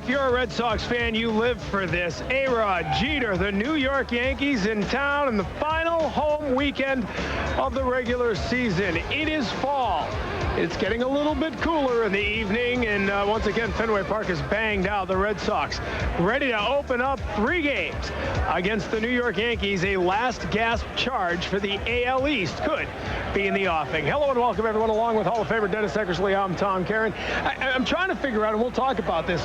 If you're a Red Sox fan, you live for this. A-Rod, Jeter, the New York Yankees in town in the final home weekend of the regular season. It is fall. It's getting a little bit cooler in the evening, and once again, Fenway Park is banged out. The Red Sox ready to open up 3 games against the New York Yankees. A last gasp charge for the AL East could be in the offing. Hello and welcome everyone, along with Hall of Famer Dennis Eckersley. I'm Tom Caron. I'm trying to figure out, and we'll talk about this,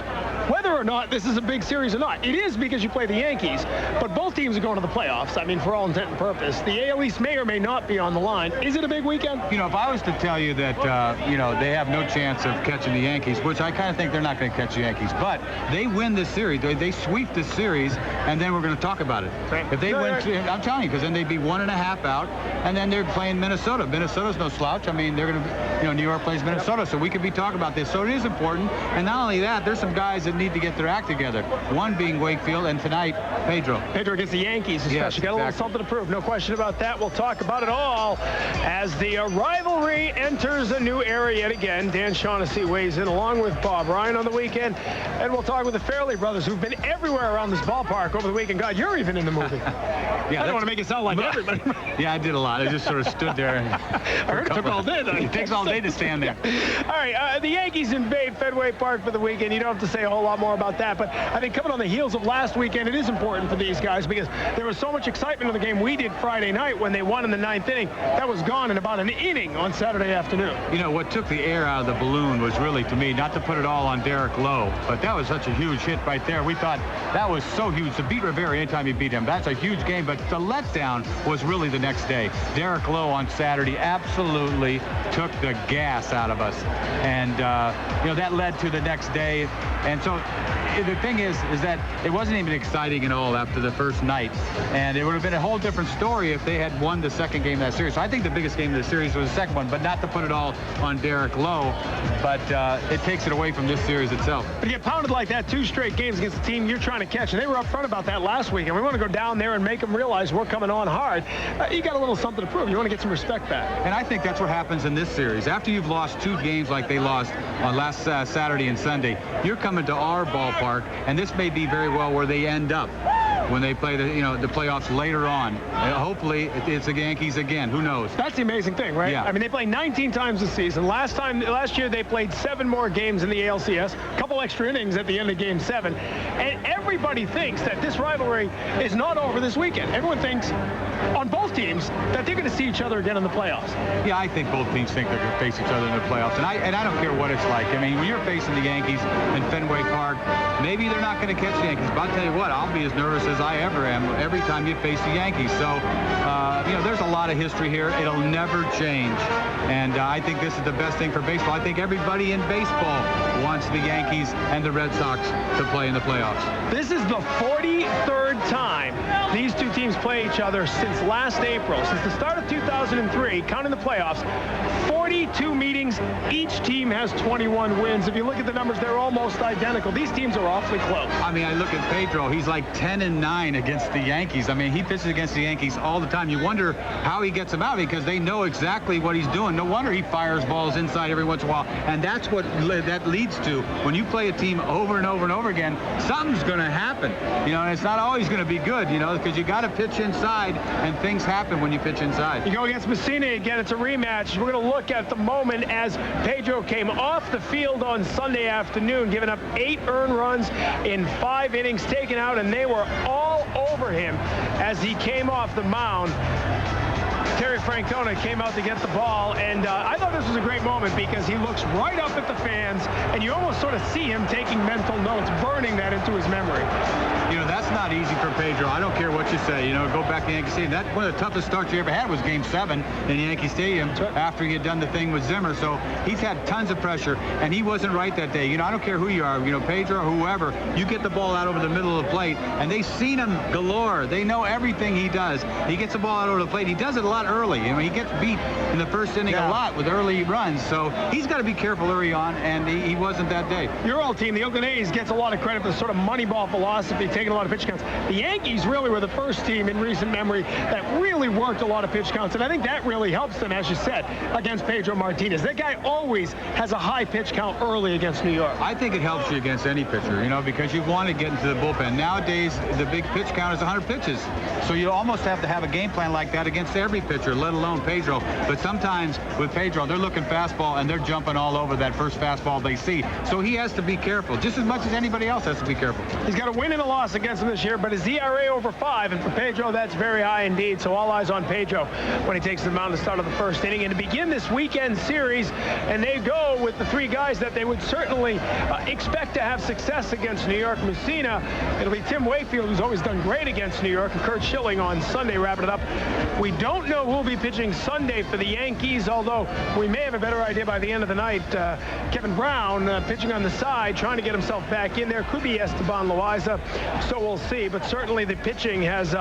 whether or not this is a big series or not. It is because you play the Yankees, but both teams are going to the playoffs. I mean, for all intent and purpose. The AL East may or may not be on the line. Is it a big weekend? You know, if I was to tell you that, they have no chance of catching the Yankees, which I kind of think they're not going to catch the Yankees, but they win this series, they sweep this series, and then we're going to talk about it. Right. If they win, I'm telling you, because then they'd be 1.5 out, and then they're playing Minnesota. Minnesota's no slouch. I mean, they're going to, New York plays Minnesota, so we could be talking about this. So it is important, and not only that, there's some guys that need to get their act together. One being Wakefield, and tonight, Pedro. Pedro against the Yankees, especially. Yes, got a little something to prove. No question about that. We'll talk about it all as the rivalry enters a new era yet again. Dan Shaughnessy weighs in along with Bob Ryan on the weekend, and we'll talk with the Fairley brothers, who've been everywhere around this ballpark over the weekend. God, you're even in the movie. Yeah, I don't want to make it sound like everybody. Yeah, I did a lot. I just sort of stood there. I heard it took all day. It takes all day to stand there. All right, the Yankees invade Fenway Park for the weekend. You don't have to say a whole lot more about that, but I think coming on the heels of last weekend, it is important for these guys because there was so much excitement in the game we did Friday night when they won in the 9th inning. That was gone in about an inning on Saturday afternoon. You know, what took the air out of the balloon was really, to me, not to put it all on Derek Lowe, but that was such a huge hit right there. We thought that was so huge. To beat Rivera anytime you beat him, that's a huge game, but the letdown was really the next day. Derek Lowe on Saturday absolutely took the gas out of us, and that led to the next day. And so the thing is that it wasn't even exciting at all after the first night, and it would have been a whole different story if they had won the second game of that series. So I think the biggest game of the series was the second one, but not to put it all on Derek Lowe, but it takes it away from this series itself. But you get pounded like that 2 straight games against the team you're trying to catch, and they were upfront about that last week, and we want to go down there and make them realize we're coming on hard. You got a little something to prove. You want to get some respect back. And I think that's what happens in this series. After you've lost 2 games like they lost on last Saturday and Sunday, you're coming to our ballpark, and this may be very well where they end up when they play the playoffs later on. Hopefully it's the Yankees again. Who knows? That's the amazing thing, right? Yeah. I mean, they played 19 times this season. Last year they played 7 more games in the ALCS, a couple extra innings at the end of Game 7, and everybody thinks that this rivalry is not over this weekend. Everyone thinks on both teams that they're going to see each other again in the playoffs. Yeah, I think both teams think they're going to face each other in the playoffs, and I don't care what it's like. I mean, when you're facing the Yankees in Fenway Park, maybe they're not going to catch the Yankees, but I'll tell you what, I'll be as nervous as I ever am every time you face the Yankees. So, there's a lot of history here. It'll never change, and I think this is the best thing for baseball. I think everybody in baseball wants the Yankees and the Red Sox to play in the playoffs. This is the 43rd time these 2 teams play each other since last April. Since the start of 2003, counting the playoffs, 42 meetings. Each team has 21 wins. If you look at the numbers, they're almost identical. These teams are awfully close. I mean, I look at Pedro. He's like 10-9 against the Yankees. I mean, he pitches against the Yankees all the time. You wonder how he gets them out because they know exactly what he's doing. No wonder he fires balls inside every once in a while. And that's what that leads to. When you play a team over and over and over again, something's going to happen. And it's not always going to be good, because you got to pitch inside, and things happen when you pitch inside. You go against Messina again. It's a rematch. We're going to look at the moment as Pedro came off the field on Sunday afternoon, giving up 8 earned runs in 5 innings, taken out, and they were all over him as he came off the mound. Terry Francona came out to get the ball, and I thought this was a great moment because he looks right up at the fans, and you almost sort of see him taking mental notes, burning that into his memory. That's not easy for Pedro. I don't care what you say. Go back to Yankee Stadium. That one of the toughest starts you ever had was Game 7 in Yankee Stadium after he had done the thing with Zimmer. So he's had tons of pressure, and he wasn't right that day. I don't care who you are, Pedro or whoever. You get the ball out over the middle of the plate, and they've seen him galore. They know everything he does. He gets the ball out over the plate. He does it a lot lot early. I mean, he gets beat in the first inning a lot with early runs, so he's got to be careful early on, and he wasn't that day. Your old team, the Oakland A's, gets a lot of credit for the sort of Moneyball philosophy, taking a lot of pitch counts. The Yankees really were the first team in recent memory that really worked a lot of pitch counts, and I think that really helps them, as you said, against Pedro Martinez. That guy always has a high pitch count early against New York. I think it helps you against any pitcher, you know, because you want to get into the bullpen. Nowadays, the big pitch count is 100 pitches, so you almost have to have a game plan like that against every pitcher, let alone Pedro. But sometimes with Pedro, they're looking fastball and they're jumping all over that first fastball they see. So he has to be careful, just as much as anybody else has to be careful. He's got a win and a loss against him this year, but his ERA over 5, and for Pedro, that's very high indeed. So all eyes on Pedro when he takes the mound to start of the first inning. And to begin this weekend series, and they go with the 3 guys that they would certainly expect to have success against New York. Mussina, it'll be Tim Wakefield, who's always done great against New York, and Curt Schilling on Sunday, wrapping it up. We don't know who will be pitching Sunday for the Yankees, although we may have a better idea by the end of the night. Kevin Brown pitching on the side, trying to get himself back in there. Could be Esteban Loaiza, so we'll see. But certainly the pitching has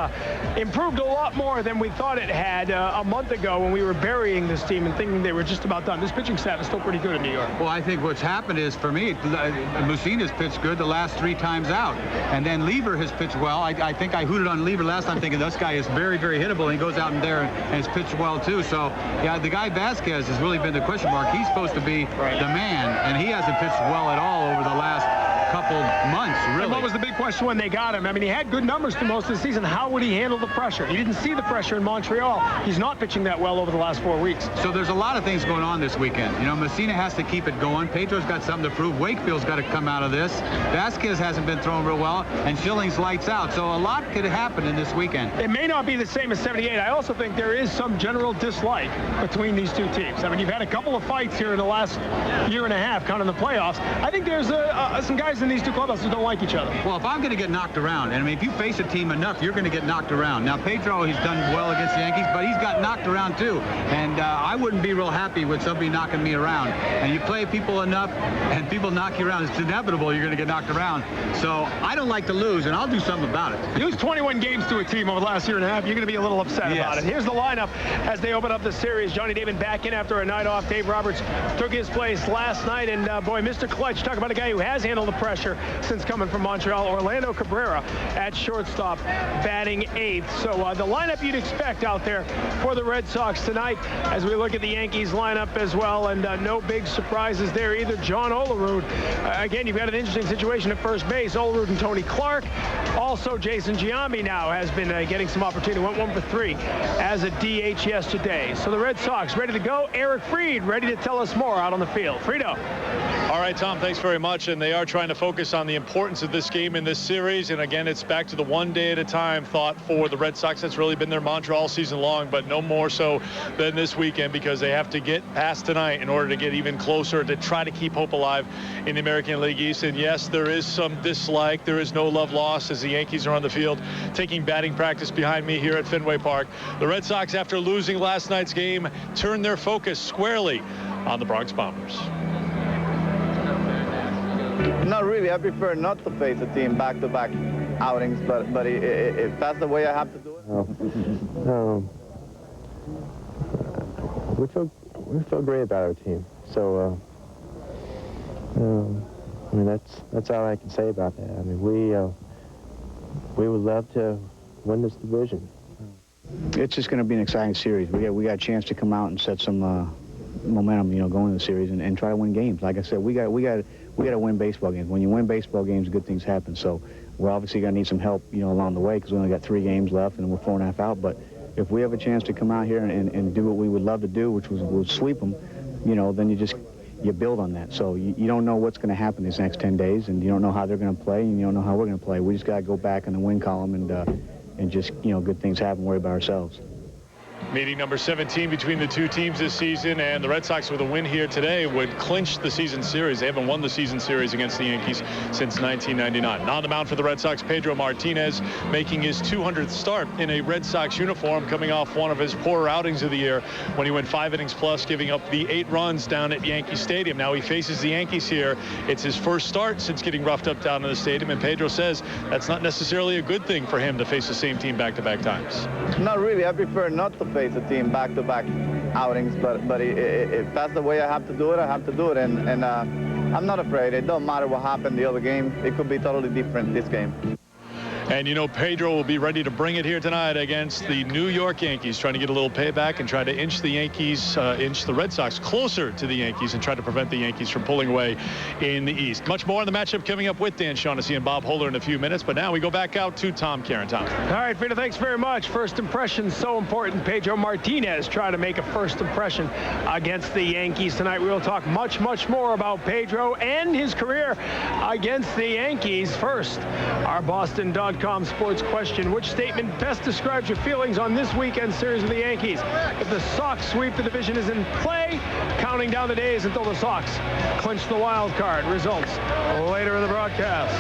improved a lot more than we thought it had a month ago when we were burying this team and thinking they were just about done. This pitching staff is still pretty good in New York. Well, I think what's happened is, for me, Mussina's pitched good the last 3 times out. And then Lieber has pitched well. I think I hooted on Lieber last time, thinking this guy is very, very hittable. And he goes out in there and has pitched well, too. So, yeah, the guy Vasquez has really been the question mark. He's supposed to be the man, and he hasn't pitched well at all over the last couple months, really. And what was the big question when they got him? I mean, he had good numbers through most of the season. How would he handle the pressure? He didn't see the pressure in Montreal. He's not pitching that well over the last 4 weeks. So there's a lot of things going on this weekend. You know, Mussina has to keep it going. Pedro's got something to prove. Wakefield's got to come out of this. Vasquez hasn't been throwing real well, and Schilling's lights out. So a lot could happen in this weekend. It may not be the same as 78. I also think there is some general dislike between these 2 teams. I mean, you've had a couple of fights here in the last year and a half, kind of in the playoffs. I think there's some guys in these 2 clubhouses who don't like each other. Well, if I'm going to get knocked around, and I mean, if you face a team enough, you're going to get knocked around. Now, Pedro, he's done well against the Yankees, but he's got knocked around too. And I wouldn't be real happy with somebody knocking me around. And you play people enough, and people knock you around, it's inevitable you're going to get knocked around. So I don't like to lose, and I'll do something about it. You lose 21 games to a team over the last year and a half, you're going to be a little upset about it. Here's the lineup as they open up the series. Johnny Damon back in after a night off. Dave Roberts took his place last night, and boy, Mr. Clutch, talk about a guy who has handled the pressure since coming from Montreal. Orlando Cabrera at shortstop, batting 8th. So the lineup you'd expect out there for the Red Sox tonight as we look at the Yankees lineup as well, and no big surprises there either. John Olerud, again, you've got an interesting situation at first base. Olerud and Tony Clark. Also, Jason Giambi now has been getting some opportunity. Went 1 for 3 as a DH yesterday. So the Red Sox ready to go. Eric Fried ready to tell us more out on the field. Friedo. All right, Tom, thanks very much. And they are trying to focus on the importance of this game in this series. And again, it's back to the 1 day at a time thought for the Red Sox. That's really been their mantra all season long, but no more so than this weekend, because they have to get past tonight in order to get even closer to try to keep hope alive in the American League East. And yes, there is some dislike. There is no love lost as the Yankees are on the field taking batting practice behind me here at Fenway Park. The Red Sox, after losing last night's game, turned their focus squarely on the Bronx Bombers. Not really. I prefer not to face a team back-to-back outings, but if that's the way I have to do it. We feel great about our team. So I mean, that's all I can say about that. I mean, we would love to win this division. It's just going to be an exciting series. We got a chance to come out and set some momentum, you know, going into the series and try to win games. Like I said, we got to win baseball games. When you win baseball games, good things happen. So we're obviously going to need some help, you know, along the way, because we only got 3 games left and we're 4.5 out. But if we have a chance to come out here and do what we would love to do, which was sweep them, you know, then you build on that. So you don't know what's going to happen these next 10 days, and you don't know how they're going to play, and you don't know how we're going to play. We just got to go back in the win column and just, you know, good things happen, worry about ourselves. Meeting number 17 between the 2 teams this season, and the Red Sox with a win here today would clinch the season series. They haven't won the season series against the Yankees since 1999. On the mound for the Red Sox, Pedro Martinez, making his 200th start in a Red Sox uniform, coming off one of his poorer outings of the year when he went 5 innings plus, giving up the 8 runs down at Yankee Stadium. Now he faces the Yankees here. It's his first start since getting roughed up down in the stadium, and Pedro says that's not necessarily a good thing for him to face the same team back-to-back times. Not really. I prefer not to face a team back-to-back outings, but if that's the way I have to do it, I have to do it. And I'm not afraid. It don't matter what happened the other game. It could be totally different this game. And, you know, Pedro will be ready to bring it here tonight against the New York Yankees, trying to get a little payback and try to inch the Red Sox closer to the Yankees and try to prevent the Yankees from pulling away in the East. Much more on the matchup coming up with Dan Shaughnessy and Bob Holler in a few minutes. But now we go back out to Tom Caron. Tom. All right, Peter, thanks very much. First impression, so important. Pedro Martinez trying to make a first impression against the Yankees tonight. We will talk much, much more about Pedro and his career against the Yankees. First, our Boston.com sports question. Which statement best describes your feelings on this weekend series of the Yankees? If the Sox sweep, the division is in play. Counting down the days until the Sox clinch the wild card. Results later in the broadcast.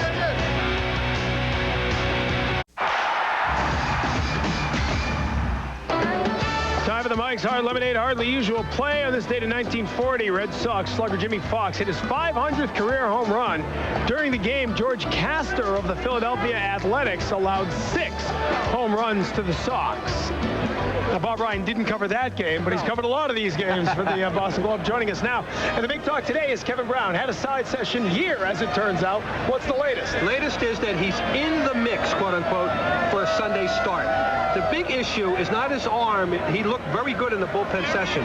Time for the Mike's Hard Lemonade Hardly Usual play on this date in 1940. Red Sox slugger Jimmy Fox hit his 500th career home run. During the game, George Castor of the Philadelphia Athletics allowed 6 home runs to the Sox. Now, Bob Ryan didn't cover that game, but he's covered a lot of these games for the Boston Globe. Joining us now. And the big talk today is Kevin Brown. Had a side session here, as it turns out. What's the latest? Latest is that he's in the mix, quote-unquote, for a Sunday start. The big issue is not his arm. He looked very good in the bullpen session.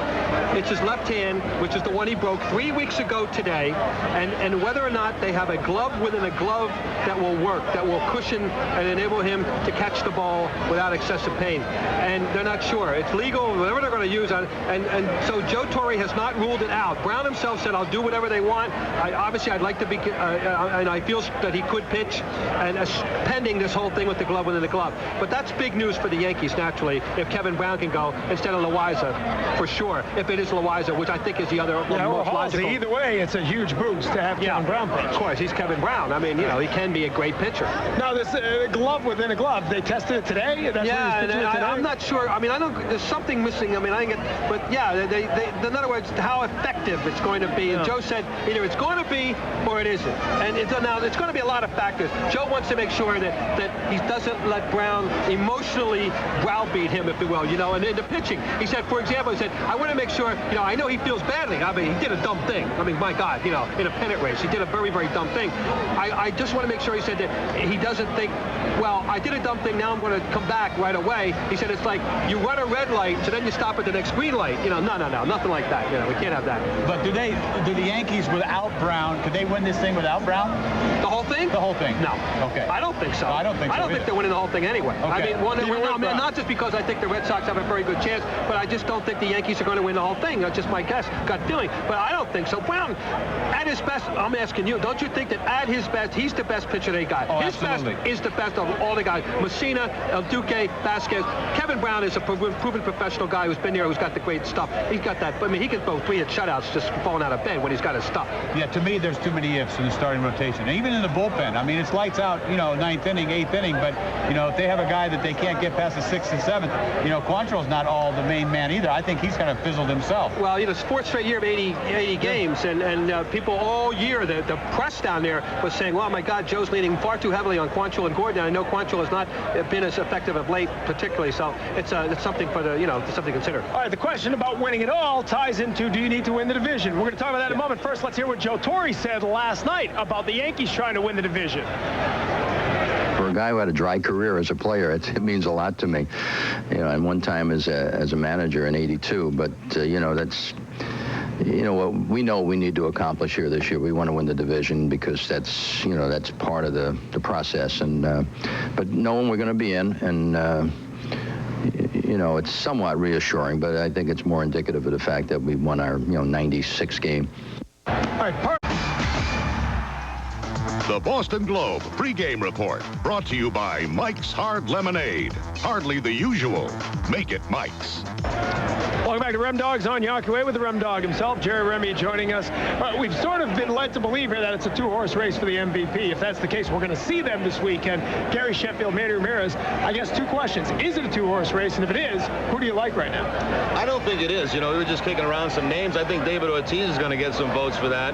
It's his left hand, which is the one he broke 3 weeks ago today, and whether or not they have a glove within a glove that will work, that will cushion and enable him to catch the ball without excessive pain. And they're not sure. It's legal, whatever they're going to use. And so Joe Torre has not ruled it out. Brown himself said, I'll do whatever they want. Obviously, I'd like to be, and I feel that he could pitch, and pending this whole thing with the glove within the glove. But that's big news for the Yankees, naturally, if Kevin Brown can go instead of Loaiza, for sure, if it is Loaiza, which I think is the other most logical. Either way, it's a huge boost to have Kevin Brown pitch. Of course, he's Kevin Brown. I mean, you know, he can be a great pitcher. Now, this glove within a glove, they tested it today? I'm not sure. I mean, I don't, there's something missing. I mean, I think but yeah, they, in other words, how effective it's going to be. And Joe said either it's going to be or it isn't. And now it's going to be a lot of factors. Joe wants to make sure that he doesn't let Brown emotionally browbeat him, if you will, you know, and in the pitching. He said, for example, I want to make sure, you know, I know he feels badly. I mean, he did a dumb thing. I mean, my God, you know, in a pennant race, he did a very, very dumb thing. I just want to make sure, he said, that he doesn't think, well, I did a dumb thing, now I'm going to come back right away. He said, it's like you run a red light, so then you stop at the next green light. You know, no, nothing like that. You know, we can't have that. But do the Yankees without Brown, could they win this thing without Brown? The whole thing? The whole thing. No. Okay. I don't think so. I don't think they're winning the whole thing anyway. Okay. I mean, not just because I think the Red Sox have a very good chance, but I just don't think the Yankees are going to win the whole thing. That's just my guess, gut feeling. But I don't think so. Brown, at his best, I'm asking you, don't you think that at his best, he's the best pitcher they got? Oh, his absolutely. best is the best of all the guys. Messina, El Duque, Vasquez. Kevin Brown is a proven professional guy who's been there, who's got the great stuff. He's got that. I mean, he can throw 3 shutouts just falling out of bed when he's got his stuff. Yeah, to me, there's too many ifs in the starting rotation. And even in the bullpen, I mean, it's lights out, you know, 9th inning, 8th inning, but, you know, if they have a guy that they can't get past the 6th and 7th, you know, Quantrill's not all the main man either. I think he's kind of fizzled himself. Well, you know, 4th straight year of 80 games, and people all year, the press down there was saying, well, my God, Joe's leaning far too heavily on Quantrill and Gordon. I know Quantrill has not been as effective of late, particularly, so it's something for the, you know, something to consider. All right, the question about winning it all ties into, do you need to win the division? We're going to talk about that in a moment. First, let's hear what Joe Torre said last night about the Yankees trying to win the division. For a guy who had a dry career as a player, it means a lot to me. You know, and one time as a manager in '82, but you know, that's, you know, what we know we need to accomplish here this year. We want to win the division because that's, you know, that's part of the process. And but knowing we're going to be in, and you know, it's somewhat reassuring, but I think it's more indicative of the fact that we won our, you know, 96 game. All right, The Boston Globe pregame report brought to you by Mike's Hard Lemonade. Hardly the usual. Make it Mike's. Welcome back to Rem Dogs on Yawkey Way with the Rem Dog himself, Jerry Remy, joining us. We've sort of been led to believe here that it's a two-horse race for the MVP. If that's the case, we're going to see them this weekend. Gary Sheffield, Manny Ramirez. I guess two questions. Is it a two-horse race? And if it is, who do you like right now? I don't think it is. You know, we were just kicking around some names. I think David Ortiz is going to get some votes for that.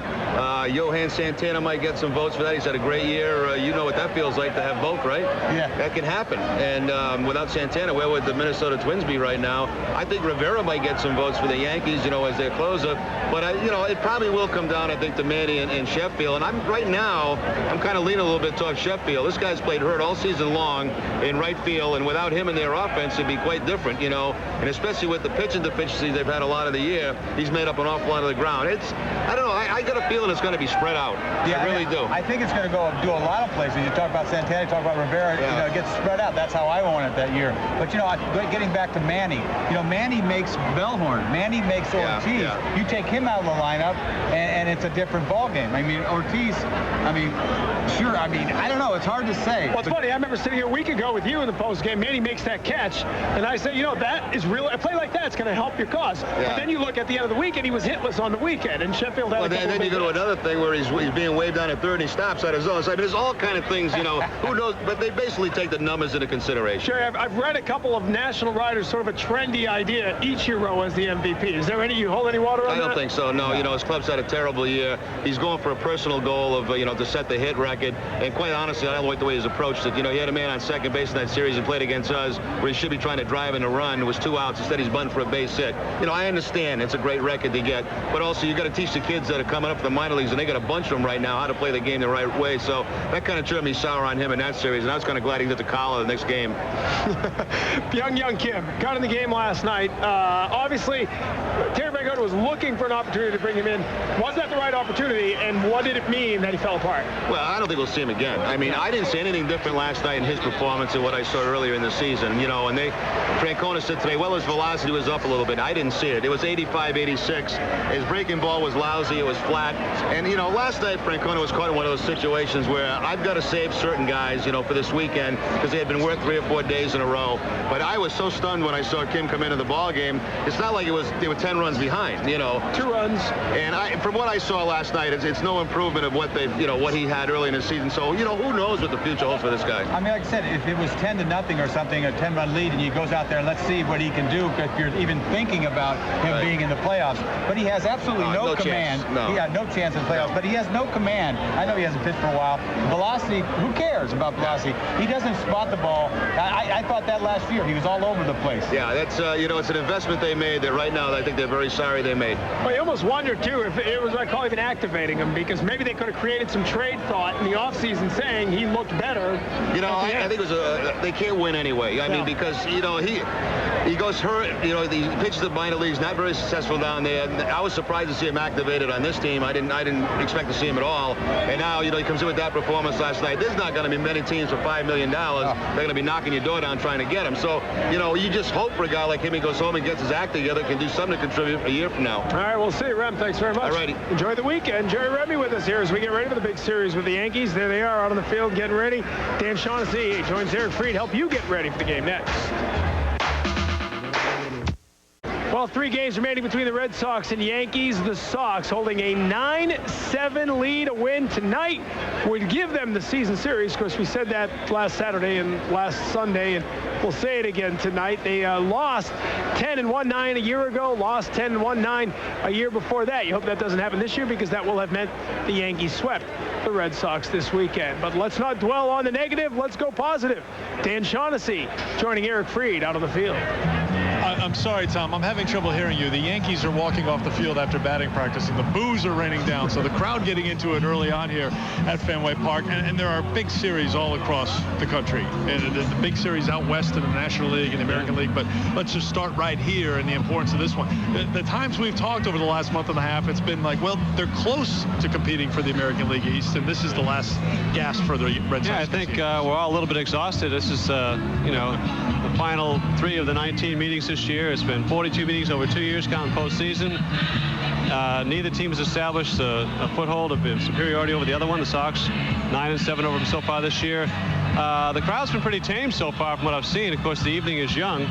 Johan Santana might get some votes for that. He's had a great year. You know what that feels like to have both, right? Yeah. That can happen. And without Santana, where would the Minnesota Twins be right now? I think Rivera might get some votes for the Yankees, you know, as their closer. But, you know, it probably will come down, I think, to Manny and Sheffield. And right now, I'm kind of leaning a little bit towards Sheffield. This guy's played hurt all season long in right field, and without him in their offense, it'd be quite different, you know. And especially with the pitching deficiencies they've had a lot of the year, he's made up an awful lot of the ground. I don't know, I got a feeling it's going to be spread out. Yeah, I really do. I think it's going to go do a lot of places. You talk about Santana, you talk about Rivera, you know, it gets spread out. That's how I want it that year. But, you know, getting back to Manny, you know, Manny makes Bellhorn. Manny makes Ortiz. Yeah. You take him out of the lineup, and it's a different ballgame. I mean, Ortiz, I mean, sure, I mean, I don't know. It's hard to say. Well, it's funny. I remember sitting here a week ago with you in the postgame. Manny makes that catch, and I said, you know, that is real. A play like that's going to help your cause. Yeah. But then you look at the end of the week, and he was hitless on the weekend, and Sheffield had a couple then you go to another thing where he's being waved down at third, and he stops at his own. So I mean, there's all kind of things, you know, who knows, but they basically take the numbers into consideration. Sure, I've read a couple of national writers, sort of a trendy idea, Ichiro as the MVP. Is there you hold any water on that? I don't think so, no. You know, his club's had a terrible year. He's going for a personal goal of, you know, to set the hit record. And quite honestly, I don't like the way he's approached it. You know, he had a man on second base in that series and played against us where he should be trying to drive in a run. It was 2 outs. Instead, he's bunting for a base hit. You know, I understand it's a great record to get, but also you got to teach the kids that are coming up for the minor leagues, and they got a bunch of them right now, how to play the game the right way. So that kind of turned me sour on him in that series, and I was kind of glad he got the collar the next game. Young Kim got in the game last night. Obviously, Terry Francona was looking for an opportunity to bring him in. Was that the right opportunity, and what did it mean that he fell apart? Well, I don't think we'll see him again. I mean, I didn't see anything different last night in his performance than what I saw earlier in the season. You know, and Francona said today, well, his velocity was up a little bit. I didn't see it. It was 85, 86. His breaking ball was lousy. It was flat. And, you know, last night Francona was caught in one of those situations where I've got to save certain guys, you know, for this weekend because they had been worth 3 or 4 days in a row. But I was so stunned when I saw Kim come into the ball game. It's not like they were 10 runs behind, you know. 2 runs. And from what I saw last night, it's no improvement of what what he had early in the season. So, you know, who knows what the future holds for this guy. I mean, like I said, if it was 10-0 or something, a 10-run lead, and he goes out there and let's see what he can do if you're even thinking about him being in the playoffs. But he has absolutely no command. No. He had no chance in the playoffs, but he has no command. I know he hasn't pitched for a while. Velocity, who cares about velocity? He doesn't spot the ball. I thought that last year. He was all over the place. Yeah, that's, you know, it's an investment they made that right now I think they're very sorry they made. Well, you almost wonder, too, if it was, I call even activating him, because maybe they could have created some trade thought in the offseason saying he looked better. You know, I think it was they can't win anyway. I mean, because, you know, he goes hurt. You know, he pitches the minor leagues, not very successful down there. I was surprised to see him activated on this team. I didn't expect to see him at all. And now, you know, he comes in with that performance last night. There's not going to be many teams for $5 million. They're going to be knocking your door down trying to get him. So, you know, you just hope for a guy like him, he goes home and gets his act together, can do something to contribute a year from now. All right, we'll see. Rem, thanks very much. All righty. Enjoy the weekend. Jerry Remy with us here as we get ready for the big series with the Yankees. There they are out on the field getting ready. Dan Shaughnessy joins Eric Fried, help you get ready for the game next. Well, 3 games remaining between the Red Sox and Yankees. The Sox holding a 9-7 lead. A win tonight would give them the season series. Of course, we said that last Saturday and last Sunday, and we'll say it again tonight. They lost 10-1-9 a year ago, lost 10-1-9 a year before that. You hope that doesn't happen this year because that will have meant the Yankees swept the Red Sox this weekend. But let's not dwell on the negative. Let's go positive. Dan Shaughnessy joining Eric Fried out on the field. I'm sorry, Tom. I'm having trouble hearing you. The Yankees are walking off the field after batting practice, and the boos are raining down. So the crowd getting into it early on here at Fenway Park. And there are big series all across the country. And the big series out west in the National League and the American League. But let's just start right here and the importance of this one. The times we've talked over the last month and a half, it's been like, well, they're close to competing for the American League East, and this is the last gasp for the Red Sox. Yeah, I think we're all a little bit exhausted. This is, you know, the final 3 of the 19 meetings this year. It's been 42 meetings over 2 years, counting postseason. Neither team has established a foothold of superiority over the other one. The Sox 9-7 over them so far this year. The crowd's been pretty tame so far from what I've seen. Of course, the evening is young.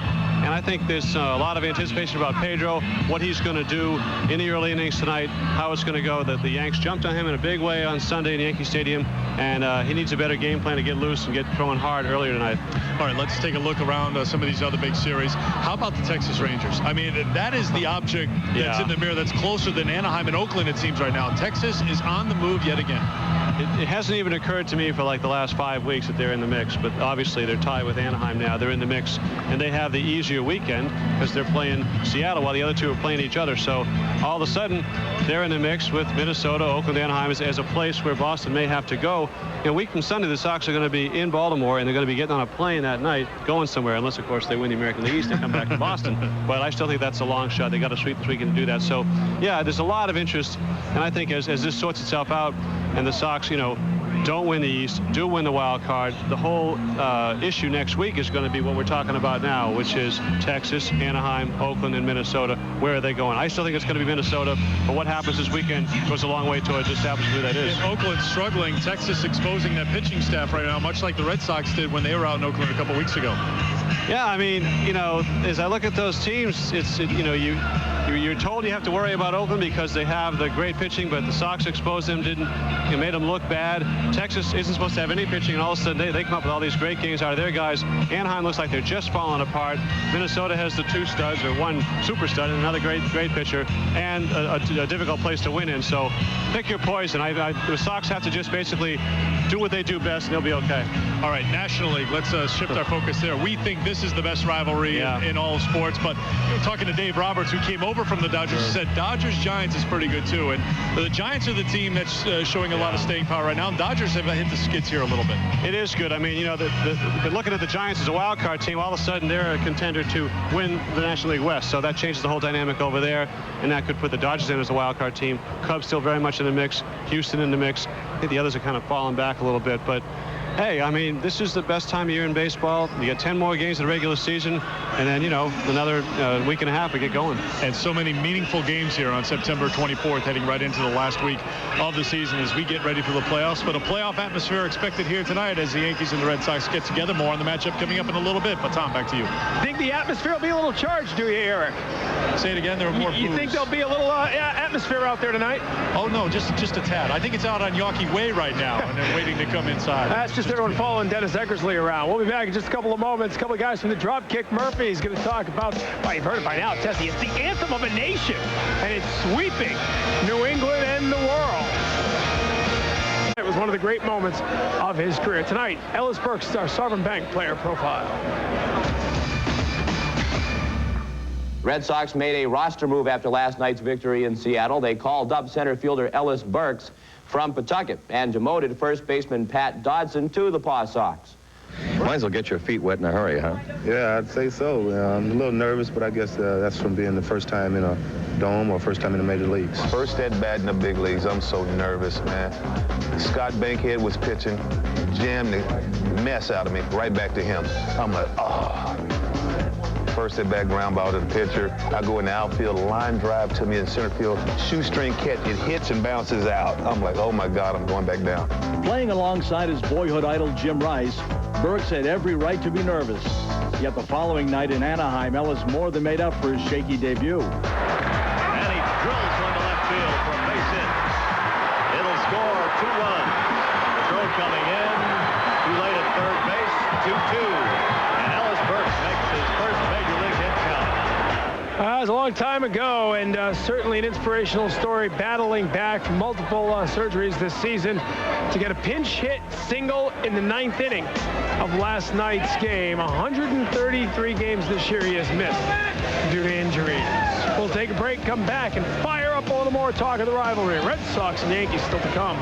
And I think there's a lot of anticipation about Pedro, what he's going to do in the early innings tonight, how it's going to go. That the Yanks jumped on him in a big way on Sunday in Yankee Stadium, and he needs a better game plan to get loose and get throwing hard earlier tonight. All right, let's take a look around some of these other big series. How about the Texas Rangers? I mean, that is the object that's in the mirror that's closer than Anaheim and Oakland, it seems, right now. Texas is on the move yet again. It hasn't even occurred to me for like the last 5 weeks that they're in the mix, but obviously they're tied with Anaheim now. They're in the mix, and they have the easier weekend because they're playing Seattle while the other two are playing each other. So all of a sudden, they're in the mix with Minnesota, Oakland, Anaheim as a place where Boston may have to go. And a week from Sunday, the Sox are going to be in Baltimore, and they're going to be getting on a plane that night, going somewhere, unless, of course, they win the American League East and come back to Boston. But I still think that's a long shot. They got to sweep this weekend to do that. So, yeah, there's a lot of interest, and I think as this sorts itself out, and the Sox, don't win the East, do win the wild card, the whole issue next week is going to be what we're talking about now, which is Texas, Anaheim, Oakland, and Minnesota. Where are they going? I still think it's going to be Minnesota, but what happens this weekend goes a long way towards establishing who that is. And Oakland struggling, Texas exposing that pitching staff right now, much like the Red Sox did when they were out in Oakland a couple weeks ago. Yeah, I mean, as I look at those teams, you're told you have to worry about Oakland because they have the great pitching, but the Sox exposed them, made them look bad. Texas isn't supposed to have any pitching, and all of a sudden they come up with all these great games out of their guys. Anaheim looks like they're just falling apart. Minnesota has the two studs, or one super stud and another great pitcher, and a difficult place to win in. So pick your poison. The Sox have to just basically do what they do best, and they'll be okay. All right, National League, let's shift our focus there. We think this is the best rivalry in all of sports, but talking to Dave Roberts, who came over from the Dodgers, said Dodgers-Giants is pretty good too, and the Giants are the team that's showing a lot of staying power right now. And Dodgers have hit the skids here a little bit. It is good. I mean, looking at the Giants as a wild card team, all of a sudden they're a contender to win the National League West, so that changes the whole dynamic over there, and that could put the Dodgers in as a wild card team. Cubs still very much in the mix, Houston in the mix. I think the others are kind of falling back a little bit, but hey, I mean, this is the best time of year in baseball. You get 10 more games in the regular season, and then, another week and a half we get going. And so many meaningful games here on September 24th, heading right into the last week of the season as we get ready for the playoffs. But a playoff atmosphere expected here tonight as the Yankees and the Red Sox get together. More on the matchup coming up in a little bit. But, Tom, back to you. Think the atmosphere will be a little charged, do you, Eric? Say it again. There are more You think there'll be a little atmosphere out there tonight? Oh, no, just a tad. I think it's out on Yawkey Way right now, and they're waiting to come inside. That's just everyone following Dennis Eckersley around. We'll be back in just a couple of moments. A couple of guys from the Dropkick Murphys going to talk about, well, you've heard it by now, Tessie. It's the anthem of a nation, and it's sweeping New England and the world. It was one of the great moments of his career. Tonight, Ellis Burks, our Sovereign Bank player profile. Red Sox made a roster move after last night's victory in Seattle. They called up center fielder Ellis Burks from Pawtucket and demoted first baseman Pat Dodson to the Paw Sox. Might as well get your feet wet in a hurry, huh? Yeah, I'd say so. I'm a little nervous, but I guess that's from being the first time in a dome or first time in the major leagues. First at bat in the big leagues. I'm so nervous, man. Scott Bankhead was pitching, jammed the mess out of me, right back to him. I'm like, oh. First at bat ground ball to the pitcher. I go in the outfield, line drive to me in center field, shoestring catch, it hits and bounces out. I'm like, oh my God, I'm going back down. Playing alongside his boyhood idol Jim Rice, Burks had every right to be nervous. Yet the following night in Anaheim, Ellis more than made up for his shaky debut. And he drills one to left field for a base hit. It'll score 2 runs. The throw coming in. Too late at third base. 2-2. And Ellis Burks makes his first major league hit count. It was a long time ago, and certainly an inspirational story, battling back from multiple surgeries this season to get a pinch hit single in the 9th inning of last night's game. 133 games this year he has missed due to injuries. We'll take a break, come back, and fire up a little more talk of the rivalry. Red Sox and Yankees still to come.